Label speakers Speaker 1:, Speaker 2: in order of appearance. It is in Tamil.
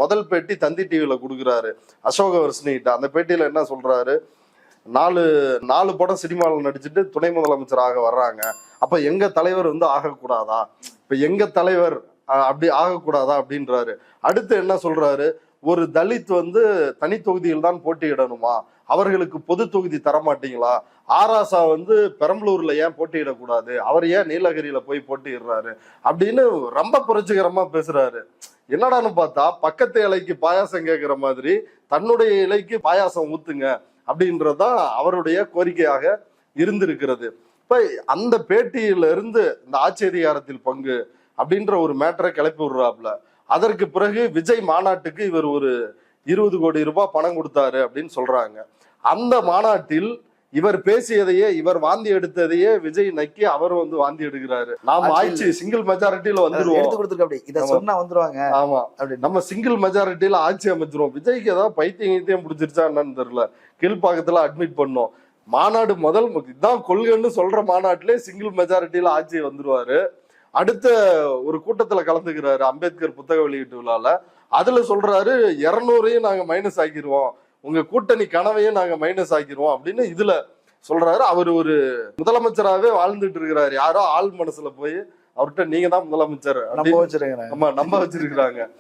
Speaker 1: முதல் பேட்டி தந்தி டிவில கொடுக்குறாரு அசோகவர்ஷினிகிட்ட. அந்த பேட்டியில என்ன சொல்றாரு, நாலு படம் சினிமாவில் நடிச்சுட்டு துணை முதலமைச்சராக வர்றாங்க, அப்ப எங்க தலைவர் வந்து ஆகக்கூடாதா, இப்ப எங்க தலைவர் அப்படி ஆகக்கூடாதா அப்படின்றாரு. அடுத்து என்ன சொல்றாரு, ஒரு தலித் வந்து தனி தொகுதியில் தான் போட்டியிடணுமா, அவர்களுக்கு பொது தொகுதி தரமாட்டீங்களா, ஆராசா வந்து பெரம்பலூர்ல ஏன் போட்டியிடக்கூடாது, அவர் ஏன் நீலகிரியில போய் போட்டியிடுறாரு அப்படின்னு ரொம்ப புரட்சிகரமா பேசுறாரு. என்னடான்னு பார்த்தா பக்கத்து இலைக்கு பாயாசம் கேட்கிற மாதிரி தன்னுடைய இலைக்கு பாயாசம் ஊத்துங்க அப்படின்றதுதான் அவருடைய கோரிக்கையாக இருந்திருக்கிறது. இப்ப அந்த பேட்டியில இருந்து இந்த ஆட்சி அதிகாரத்தில் பங்கு அப்படின்ற ஒரு மேட்டரை கிளப்பி விடுறாப்புல. அதற்கு பிறகு விஜய் மாநாட்டுக்கு இவர் ஒரு 20 கோடி ரூபாய் பணம் கொடுத்தாரு அப்படின்னு சொல்றாங்க. அந்த மாநாட்டில் இவர் பேசியதையே, இவர் வாந்தி எடுத்ததையே விஜய் நக்கி அவர் வந்து வாந்தி எடுக்கிறாரு. நாம ஆட்சி சிங்கிள் மெஜாரிட்டியில வந்துருவோம், ஆமா நம்ம சிங்கிள் மெஜாரிட்டியில ஆட்சி அமைச்சிருவோம். விஜய்க்கு ஏதாவது பைத்தியம் பிடிச்சிருச்சா என்னன்னு தெரியல, கீழ்பாக்கத்துல அட்மிட் பண்ணோம். மாநாடு முதல் இதான் கொள்கைன்னு சொல்ற மாநாட்டிலே சிங்கிள் மெஜாரிட்டியில ஆட்சி வந்துருவாரு. அடுத்த ஒரு கூட்டத்துல கலந்துக்கிறாரு அம்பேத்கர் புத்தக வெளியீட்டு விழால. அதுல சொல்றாரு 200ஐயும் நாங்க மைனஸ் ஆக்கிடுவோம், உங்க கூட்டணி கனவையும் நாங்க மைனஸ் ஆக்கிடுவோம் அப்படின்னு இதுல சொல்றாரு. அவர் ஒரு முதலமைச்சராகவே வாழ்ந்துட்டு இருக்கிறாரு. யாரோ ஆள் மனசுல போய் அவர்கிட்ட நீங்க தான் முதலமைச்சர் நம்ப வச்சிருக்கிறாங்க.